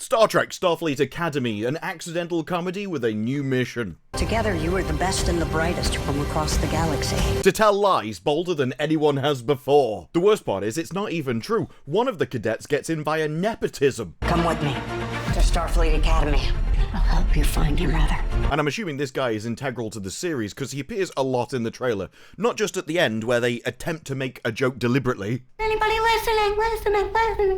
Star Trek Starfleet Academy, an accidental comedy with a new mission. Together, you are the best and the brightest from across the galaxy. To tell lies bolder than anyone has before. The worst part is, it's not even true. One of the cadets gets in via nepotism. Come with me to Starfleet Academy. I'll help you find your mother. And I'm assuming this guy is integral to the series because he appears a lot in the trailer. Not just at the end where they attempt to make a joke deliberately. Anybody listening?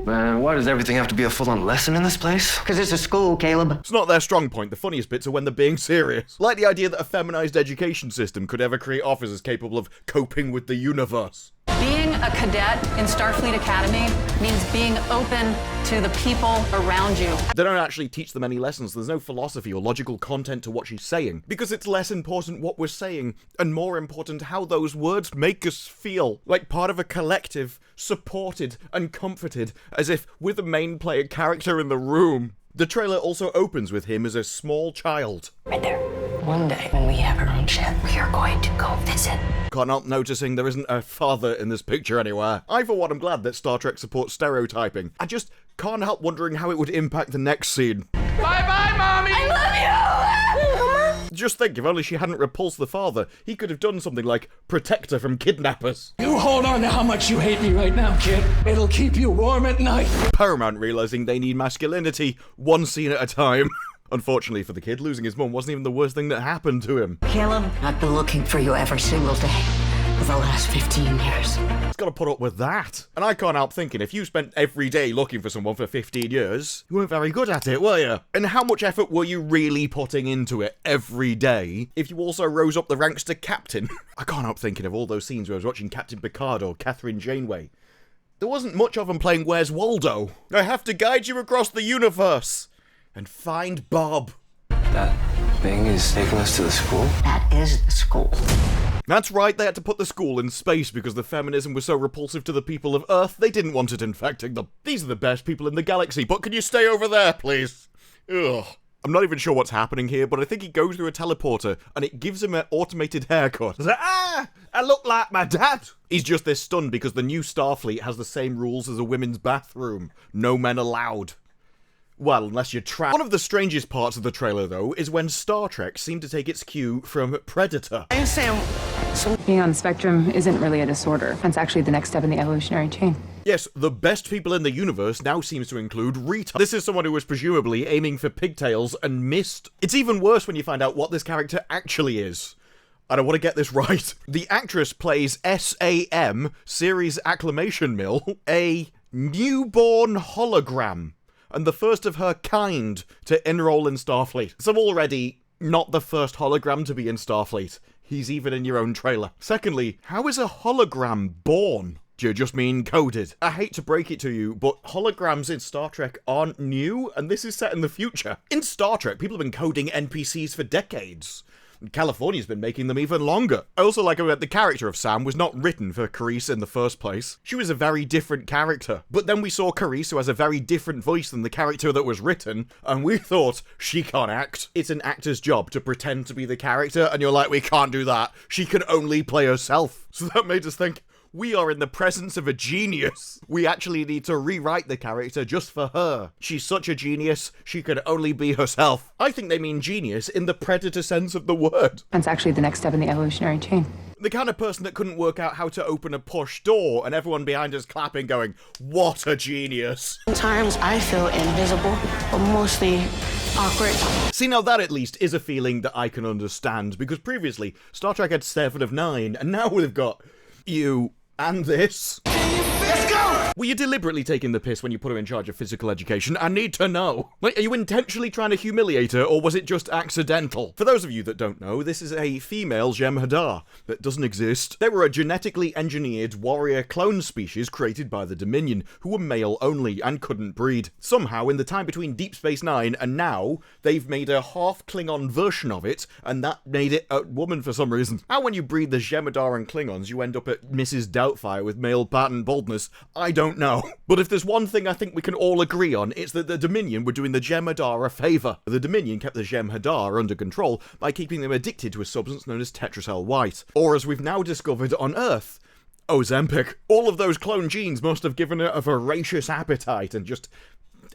Man, why does everything have to be a full-on lesson in this place? Because it's a school, Caleb. It's not their strong point. The funniest bits are when they're being serious. Like the idea that a feminized education system could ever create officers capable of coping with the universe. Being a cadet in Starfleet Academy means being open to the people around you. They don't actually teach them any lessons. There's no philosophy or logical content to what she's saying. Because it's less important what we're saying, and more important how those words make us feel. Like part of a collective, supported and comforted, as if we're the main player character in the room. The trailer also opens with him as a small child. Right there. One day, when we have our own ship, we are going to go visit. Can't help noticing there isn't a father in this picture anywhere. I, for one, am glad that Star Trek supports stereotyping. I just can't help wondering how it would impact the next scene. Bye-bye, Mommy! I love you! Just think, if only she hadn't repulsed the father, he could have done something like protect her from kidnappers. You hold on to how much you hate me right now, kid. It'll keep you warm at night. Paramount realizing they need masculinity, one scene at a time. Unfortunately for the kid, losing his mum wasn't even the worst thing that happened to him. Caleb, I've been looking for you every single day for the last 15 years. He's got to put up with that. And I can't help thinking, if you spent every day looking for someone for 15 years, you weren't very good at it, were you? And how much effort were you really putting into it every day if you also rose up the ranks to captain? I can't help thinking of all those scenes where I was watching Captain Picard or Catherine Janeway. There wasn't much of them playing Where's Waldo. I have to guide you across the universe and find Bob. That thing is taking us to the school? That is the school. That's right, they had to put the school in space because the feminism was so repulsive to the people of Earth, they didn't want it infecting them. These are the best people in the galaxy, but can you stay over there, please? Ugh. I'm not even sure what's happening here, but I think he goes through a teleporter and it gives him an automated haircut. It's like, I look like my dad. He's just this stunned because the new Starfleet has the same rules as a women's bathroom. No men allowed. Well, unless you're trapped. One of the strangest parts of the trailer, though, is when Star Trek seemed to take its cue from Predator. Being on the spectrum isn't really a disorder. It's actually the next step in the evolutionary chain. Yes, the best people in the universe now seems to include retards. This is someone who was presumably aiming for pigtails and missed. It's even worse when you find out what this character actually is. I don't want to get this right. The actress plays SAM, Series Acclamation Mill, a newborn hologram, and the first of her kind to enroll in Starfleet. So already, not the first hologram to be in Starfleet. He's even in your own trailer. Secondly, how is a hologram born? Do you just mean coded? I hate to break it to you, but holograms in Star Trek aren't new, and this is set in the future. In Star Trek, people have been coding NPCs for decades. California's been making them even longer. I also like how the character of Sam was not written for Carice in the first place. She was a very different character. But then we saw Carice, who has a very different voice than the character that was written, and we thought, she can't act. It's an actor's job to pretend to be the character, and you're like, we can't do that. She can only play herself. So that made us think, we are in the presence of a genius. We actually need to rewrite the character just for her. She's such a genius, she could only be herself. I think they mean genius in the Predator sense of the word. It's actually the next step in the evolutionary chain. The kind of person that couldn't work out how to open a push door and everyone behind us clapping going, what a genius. Sometimes I feel invisible, but mostly awkward. See, now that at least is a feeling that I can understand, because previously Star Trek had 7 of 9, and now we've got you and this. Let's go! Were you deliberately taking the piss when you put her in charge of physical education? I need to know. Like, are you intentionally trying to humiliate her, or was it just accidental? For those of you that don't know, this is a female Jem'Hadar that doesn't exist. They were a genetically engineered warrior clone species created by the Dominion, who were male only and couldn't breed. Somehow, in the time between Deep Space Nine and now, they've made a half-Klingon version of it, and that made it a woman for some reason. How when you breed the Jem'Hadar and Klingons, you end up at Mrs. Doubtfire with male pattern baldness, I don't know. But if there's one thing I think we can all agree on, it's that the Dominion were doing the Jem'Hadar a favour. The Dominion kept the Jem'Hadar under control by keeping them addicted to a substance known as Tetracell White, or as we've now discovered on Earth, Ozempic. All of those clone genes must have given her a voracious appetite and just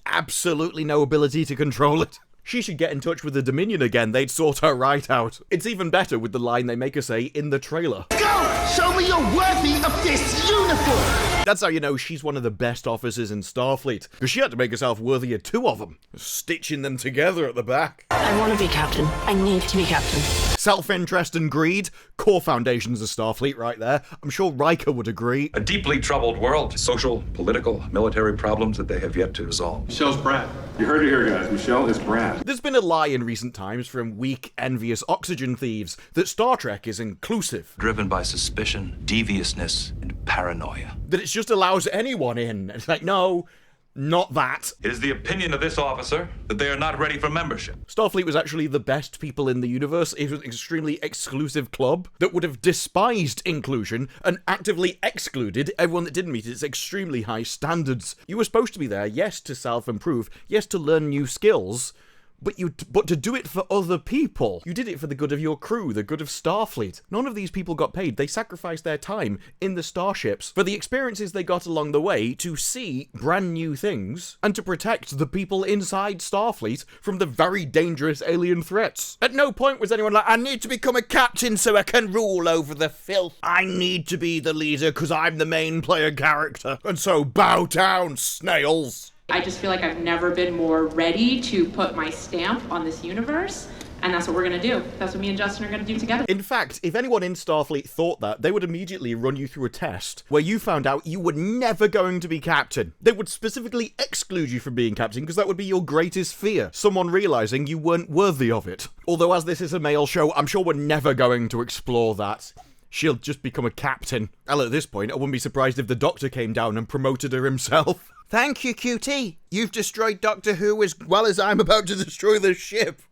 absolutely no ability to control it. She should get in touch with the Dominion again, they'd sort her right out. It's even better with the line they make her say in the trailer. Go! Show me you're worthy of this uniform! That's how you know she's one of the best officers in Starfleet, because she had to make herself worthy of 2 of them, stitching them together at the back. I want to be captain. I need to be captain. Self-interest and greed, core foundations of Starfleet right there. I'm sure Riker would agree. A deeply troubled world. Social, political, military problems that they have yet to resolve. Michelle's Brad. You heard it here, guys. Michelle is Brad. There's been a lie in recent times from weak, envious oxygen thieves that Star Trek is inclusive. Driven by suspicion, deviousness, and paranoia. That it just allows anyone in. It's like, no, not that. It is the opinion of this officer that they are not ready for membership. Starfleet was actually the best people in the universe. It was an extremely exclusive club that would have despised inclusion and actively excluded everyone that didn't meet its extremely high standards. You were supposed to be there, yes, to self-improve, yes, to learn new skills, but to do it for other people. You did it for the good of your crew, the good of Starfleet. None of these people got paid. They sacrificed their time in the starships for the experiences they got along the way to see brand new things and to protect the people inside Starfleet from the very dangerous alien threats. At no point was anyone like, I need to become a captain so I can rule over the filth. I need to be the leader because I'm the main player character. And so bow down, snails. I just feel like I've never been more ready to put my stamp on this universe, and that's what we're going to do. That's what me and Justin are going to do together. In fact, if anyone in Starfleet thought that, they would immediately run you through a test where you found out you were never going to be captain. They would specifically exclude you from being captain because that would be your greatest fear, someone realizing you weren't worthy of it. Although as this is a male show, I'm sure we're never going to explore that. She'll just become a captain. Well, at this point, I wouldn't be surprised if the Doctor came down and promoted her himself. Thank you, QT. You've destroyed Doctor Who as well as I'm about to destroy the ship.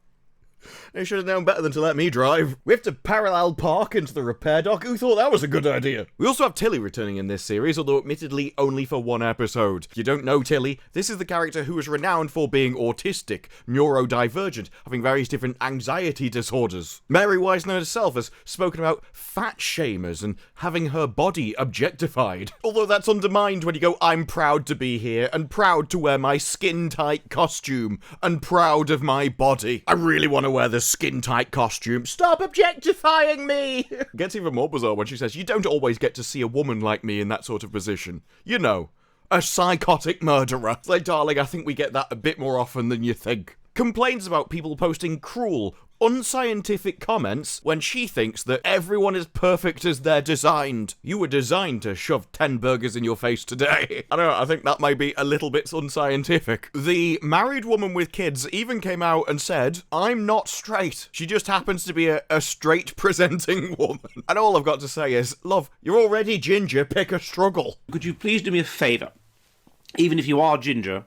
They should have known better than to let me drive. We have to parallel park into the repair dock. Who thought that was a good idea? We also have Tilly returning in this series, although admittedly only for 1 episode. If you don't know Tilly, this is the character who is renowned for being autistic, neurodivergent, having various different anxiety disorders. Mary Wiesner herself has spoken about fat shamers and having her body objectified. Although that's undermined when you go, I'm proud to be here, and proud to wear my skin-tight costume, and proud of my body. I really want to wear the skin-tight costume. Stop objectifying me! Gets even more bizarre when she says, you don't always get to see a woman like me in that sort of position. You know, a psychotic murderer. It's like, darling, I think we get that a bit more often than you think. Complains about people posting cruel, unscientific comments when she thinks that everyone is perfect as they're designed. You were designed to shove 10 burgers in your face today. I don't know, I think that might be a little bit unscientific. The married woman with kids even came out and said, I'm not straight. She just happens to be a straight presenting woman. And all I've got to say is, love, you're already ginger, pick a struggle. Could you please do me a favour? Even if you are ginger,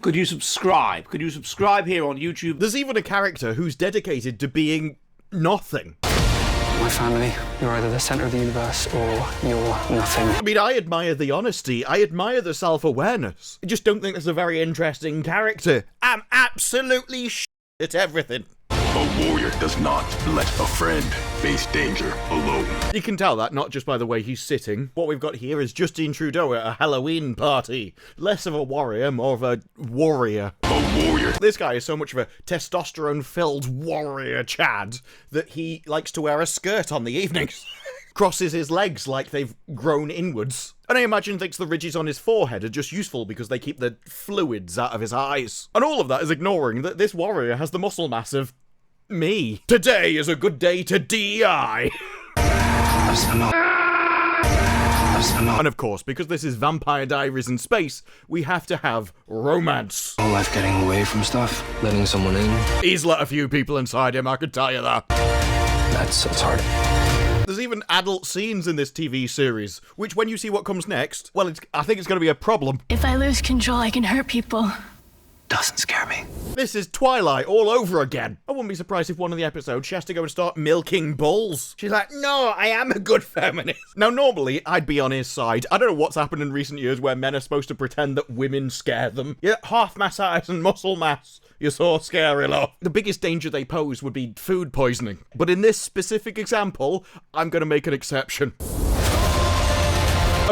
could you subscribe? Could you subscribe here on YouTube? There's even a character who's dedicated to being nothing. My family, you're either the centre of the universe or you're nothing. I mean, I admire the honesty. I admire the self-awareness. I just don't think that's a very interesting character. I'm absolutely at everything. A warrior does not let a friend face danger alone. You can tell that not just by the way he's sitting. What we've got here is Justin Trudeau at a Halloween party. Less of a warrior, more of a warrior. A warrior. This guy is so much of a testosterone-filled warrior Chad that he likes to wear a skirt on the evenings. Crosses his legs like they've grown inwards. And I imagine thinks the ridges on his forehead are just useful because they keep the fluids out of his eyes. And all of that is ignoring that this warrior has the muscle mass of me. Today is a good day to DI. And of course, because this is Vampire Diaries in space, we have to have romance. All life getting away from stuff, letting someone in. He's let a few people inside him, I can tell you that. That's hard. There's even adult scenes in this TV series, which when you see what comes next, well, I think it's going to be a problem. If I lose control, I can hurt people. Doesn't scare me. This is Twilight all over again. I wouldn't be surprised if one of the episodes she has to go and start milking bulls. She's like, no, I am a good feminist. Now, normally, I'd be on his side. I don't know what's happened in recent years where men are supposed to pretend that women scare them. Yeah, half mass size and muscle mass. You're so scary, love. The biggest danger they pose would be food poisoning. But in this specific example, I'm going to make an exception.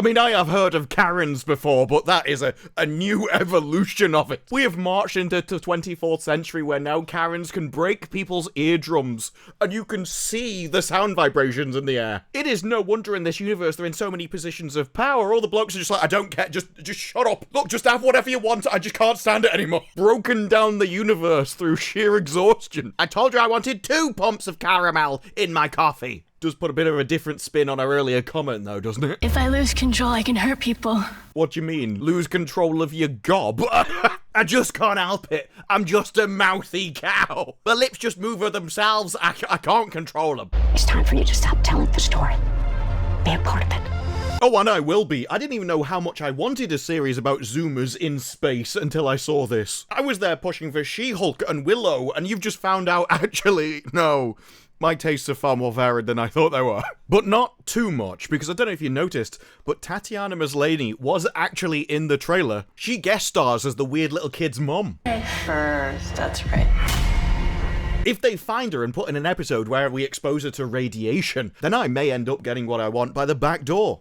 I mean, I have heard of Karens before, but that is a new evolution of it. We have marched into the 24th century where now Karens can break people's eardrums, and you can see the sound vibrations in the air. It is no wonder in this universe they're in so many positions of power. All the blokes are just like, I don't care, just shut up. Look, just have whatever you want, I just can't stand it anymore. Broken down the universe through sheer exhaustion. I told you I wanted 2 pumps of caramel in my coffee. Does put a bit of a different spin on our earlier comment though, doesn't it? If I lose control, I can hurt people. What do you mean? Lose control of your gob? I just can't help it. I'm just a mouthy cow. The lips just move of themselves. I can't control them. It's time for you to stop telling the story. Be a part of it. Oh, and I will be. I didn't even know how much I wanted a series about Zoomers in space until I saw this. I was there pushing for She-Hulk and Willow, and you've just found out, actually, no. My tastes are far more varied than I thought they were. But not too much, because I don't know if you noticed, but Tatiana Maslany was actually in the trailer. She guest stars as the weird little kid's mum. First, that's right. If they find her and put in an episode where we expose her to radiation, then I may end up getting what I want by the back door.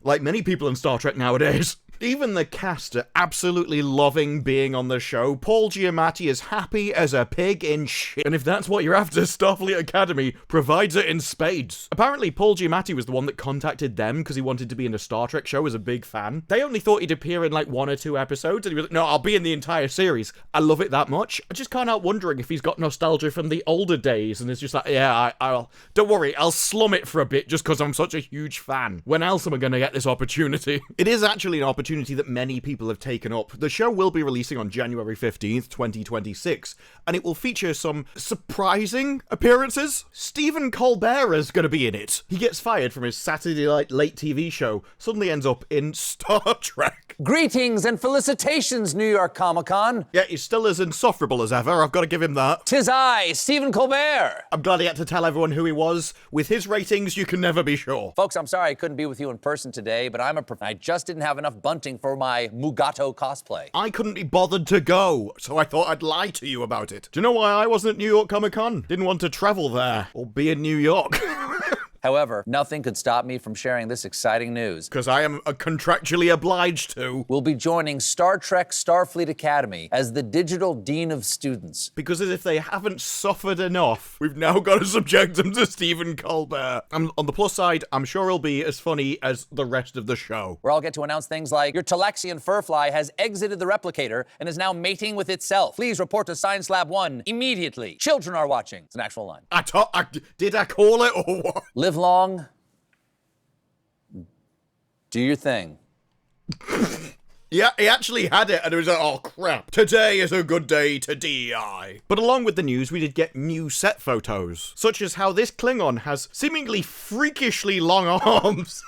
Like many people in Star Trek nowadays. Even the cast are absolutely loving being on the show. Paul Giamatti is happy as a pig in shit. And if that's what you're after, Starfleet Academy provides it in spades. Apparently, Paul Giamatti was the one that contacted them because he wanted to be in a Star Trek show as a big fan. They only thought he'd appear in like 1 or 2 episodes, and he was like, no, I'll be in the entire series. I love it that much. I just can't help wondering if he's got nostalgia from the older days, and it's just like, yeah, I'll don't worry, I'll slum it for a bit just because I'm such a huge fan. When else am I going to get this opportunity? It is actually an opportunity that many people have taken up. The show will be releasing on January 15th, 2026, and it will feature some surprising appearances. Stephen Colbert is going to be in it. He gets fired from his Saturday Night Late TV show, suddenly ends up in Star Trek. Greetings and felicitations, New York Comic-Con. Yeah, he's still as insufferable as ever, I've got to give him that. 'Tis I, Stephen Colbert. I'm glad he had to tell everyone who he was. With his ratings, you can never be sure. Folks, I'm sorry I couldn't be with you in person today, but I just didn't have enough bunting for my Mugato cosplay. I couldn't be bothered to go, so I thought I'd lie to you about it. Do you know why I wasn't at New York Comic Con? Didn't want to travel there, or be in New York. However, nothing could stop me from sharing this exciting news. Because I am contractually obliged to. We'll be joining Star Trek Starfleet Academy as the digital dean of students. Because as if they haven't suffered enough, we've now got to subject them to Stephen Colbert. On the plus side, I'm sure he'll be as funny as the rest of the show. Where I'll get to announce things like, your Telexian furfly has exited the replicator and is now mating with itself. Please report to Science Lab 1 immediately. Children are watching. It's an actual line. Did I call it or what? Live long. Do your thing. Yeah, he actually had it, and it was like, oh crap, today is a good day to DI. But along with the news, we did get new set photos, such as how this Klingon has seemingly freakishly long arms.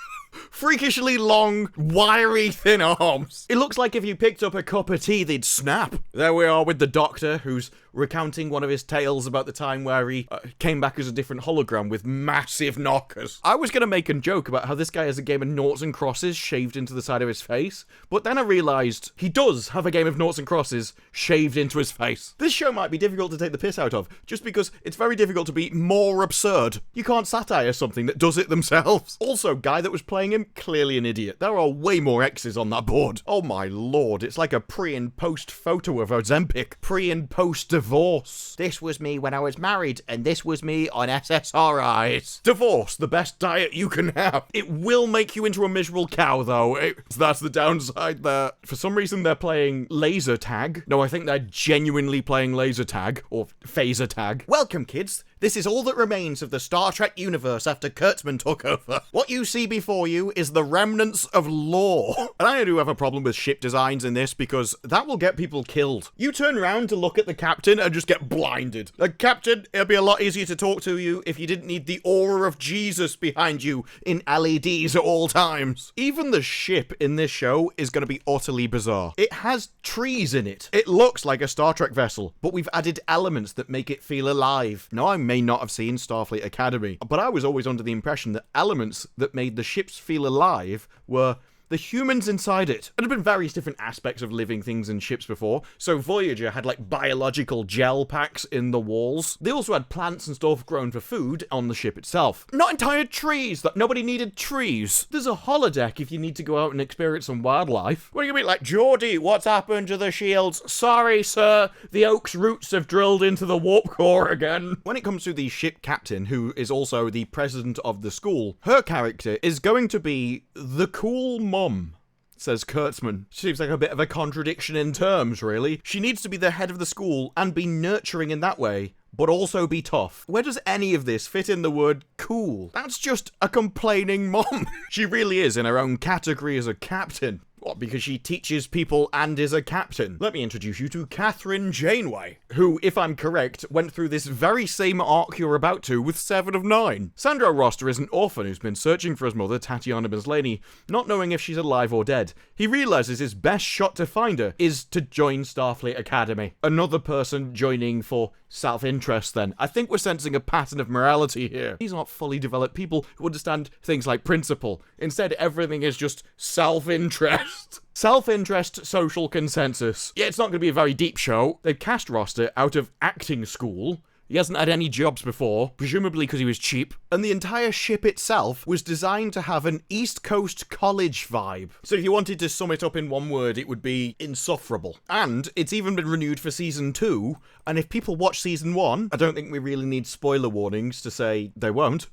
Freakishly long, wiry, thin arms. It looks like if you picked up a cup of tea, they'd snap. There we are with the Doctor, who's recounting one of his tales about the time where he came back as a different hologram with massive knockers. I was going to make a joke about how this guy has a game of noughts and crosses shaved into the side of his face, but then I realised he does have a game of noughts and crosses shaved into his face. This show might be difficult to take the piss out of, just because it's very difficult to be more absurd. You can't satire something that does it themselves. Also, guy that was playing him, clearly an idiot. There are way more X's on that board. Oh my lord, it's like a pre and post photo of Ozempic. Pre and post divorce. This was me when I was married, and this was me on SSRIs. Divorce, the best diet you can have. It will make you into a miserable cow, though. That's the downside there. For some reason, they're playing laser tag. No, I think they're genuinely playing laser tag, or phaser tag. Welcome, kids. This is all that remains of the Star Trek universe after Kurtzman took over. What you see before you is the remnants of lore. And I do have a problem with ship designs in this because that will get people killed. You turn around to look at the captain and just get blinded. Like, Captain, it'd be a lot easier to talk to you if you didn't need the aura of Jesus behind you in LEDs at all times. Even the ship in this show is going to be utterly bizarre. It has trees in it. It looks like a Star Trek vessel, but we've added elements that make it feel alive. Now, I may not have seen Starfleet Academy, but I was always under the impression that elements that made the ships feel alive were the humans inside it. There had been various different aspects of living things in ships before. So Voyager had like biological gel packs in the walls. They also had plants and stuff grown for food on the ship itself. Not entire trees, that nobody needed trees. There's a holodeck if you need to go out and experience some wildlife. What are you gonna be like, Geordie, what's happened to the shields? Sorry, sir, the Oak's roots have drilled into the warp core again. When it comes to the ship captain, who is also the president of the school, her character is going to be the cool mom, says Kurtzman. Seems like a bit of a contradiction in terms, really. She needs to be the head of the school and be nurturing in that way, but also be tough. Where does any of this fit in the word cool? That's just a complaining mom. She really is in her own category as a captain. What, because she teaches people and is a captain? Let me introduce you to Catherine Janeway, who, if I'm correct, went through this very same arc you're about to with 7 of 9. Sandro Roster is an orphan who's been searching for his mother, Tatiana Maslany, not knowing if she's alive or dead. He realizes his best shot to find her is to join Starfleet Academy. Another person joining for self-interest then. I think we're sensing a pattern of morality here. These aren't fully developed people who understand things like principle. Instead, everything is just self-interest. Self-interest, social consensus. Yeah, it's not going to be a very deep show. They've cast Roster out of acting school. He hasn't had any jobs before, presumably because he was cheap. And the entire ship itself was designed to have an East Coast college vibe. So if you wanted to sum it up in one word, it would be insufferable. And it's even been renewed for season 2. And if people watch season 1, I don't think we really need spoiler warnings to say they won't.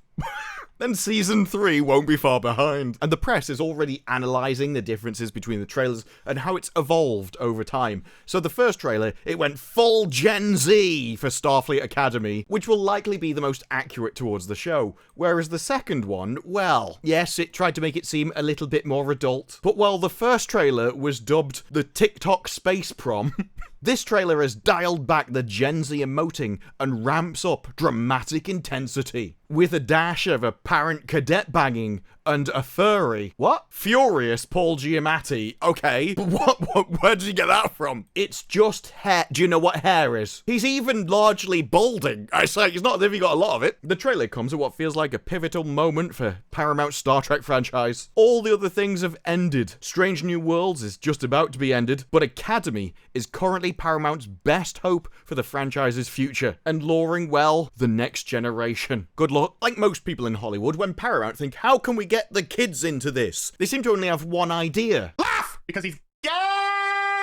Then season 3 won't be far behind. And the press is already analysing the differences between the trailers and how it's evolved over time. So the first trailer, it went full Gen Z for Starfleet Academy, which will likely be the most accurate towards the show. Whereas the second one, well, yes, it tried to make it seem a little bit more adult. But while the first trailer was dubbed the TikTok Space Prom, this trailer has dialed back the Gen Z emoting and ramps up dramatic intensity, with a dash of apparent cadet banging and a furry. What? Furious Paul Giamatti. Okay, but where did you get that from? It's just hair. Do you know what hair is? He's even largely balding. I say, he's not as if he got a lot of it. The trailer comes at what feels like a pivotal moment for Paramount's Star Trek franchise. All the other things have ended. Strange New Worlds is just about to be ended, but Academy is currently Paramount's best hope for the franchise's future, and luring, well, the next generation. Good luck. Like most people in Hollywood, when Paramount think, how can we get the kids into this? They seem to only have one idea. Laugh! Because he's gay!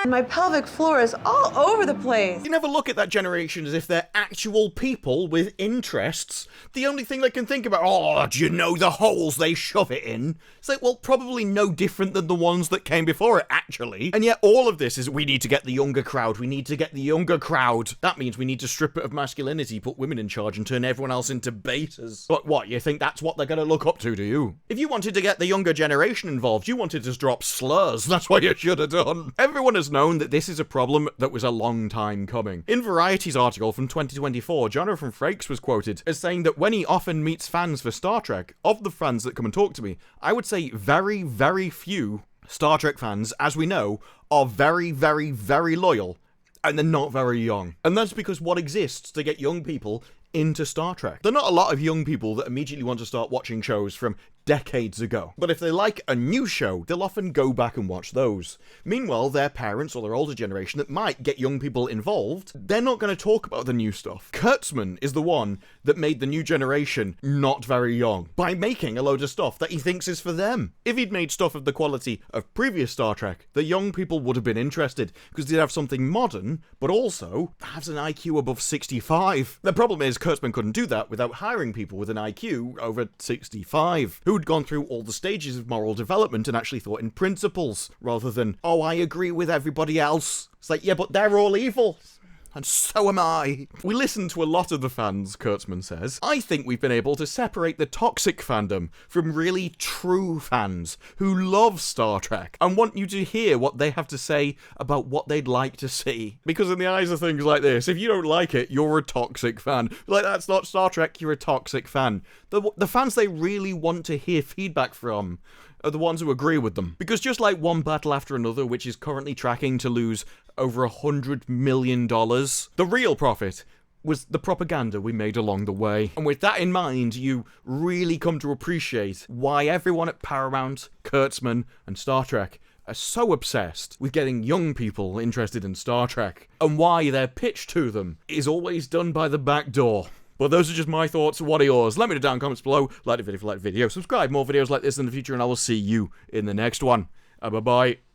My pelvic floor is all over the place. You never look at that generation as if they're actual people with interests. The only thing they can think about, oh, do you know the holes they shove it in? It's like, well, probably no different than the ones that came before it, actually. And yet all of this is, we need to get the younger crowd, we need to get the younger crowd. That means we need to strip it of masculinity, put women in charge and turn everyone else into betas. But what, you think that's what they're gonna look up to, do you? If you wanted to get the younger generation involved, you wanted to drop slurs, that's what you should have done. Everyone has known that this is a problem that was a long time coming. In Variety's article from 2024, Jonathan Frakes was quoted as saying that when he often meets fans for Star Trek, of the fans that come and talk to me, I would say very, very few Star Trek fans, as we know, are very, very, very loyal, and they're not very young. And that's because what exists to get young people into Star Trek. There are not a lot of young people that immediately want to start watching shows from decades ago. But if they like a new show, they'll often go back and watch those. Meanwhile, their parents or their older generation that might get young people involved, they're not going to talk about the new stuff. Kurtzman is the one that made the new generation not very young by making a load of stuff that he thinks is for them. If he'd made stuff of the quality of previous Star Trek, the young people would have been interested because they'd have something modern, but also has an IQ above 65. The problem is Kurtzman couldn't do that without hiring people with an IQ over 65, who'd gone through all the stages of moral development and actually thought in principles, rather than, oh, I agree with everybody else. It's like, yeah, but they're all evil. And so am I. We listen to a lot of the fans, Kurtzman says. I think we've been able to separate the toxic fandom from really true fans who love Star Trek and want you to hear what they have to say about what they'd like to see. Because in the eyes of things like this, if you don't like it, you're a toxic fan. Like, that's not Star Trek, you're a toxic fan. The fans they really want to hear feedback from are the ones who agree with them. Because just like One Battle After Another, which is currently tracking to lose over $100 million, the real profit was the propaganda we made along the way. And with that in mind, you really come to appreciate why everyone at Paramount, Kurtzman, and Star Trek are so obsessed with getting young people interested in Star Trek, and why their pitch to them is always done by the back door. But those are just my thoughts. What are yours? Let me know down in the comments below. Like the video if you like the video. Subscribe, more videos like this in the future, and I will see you in the next one. Bye-bye.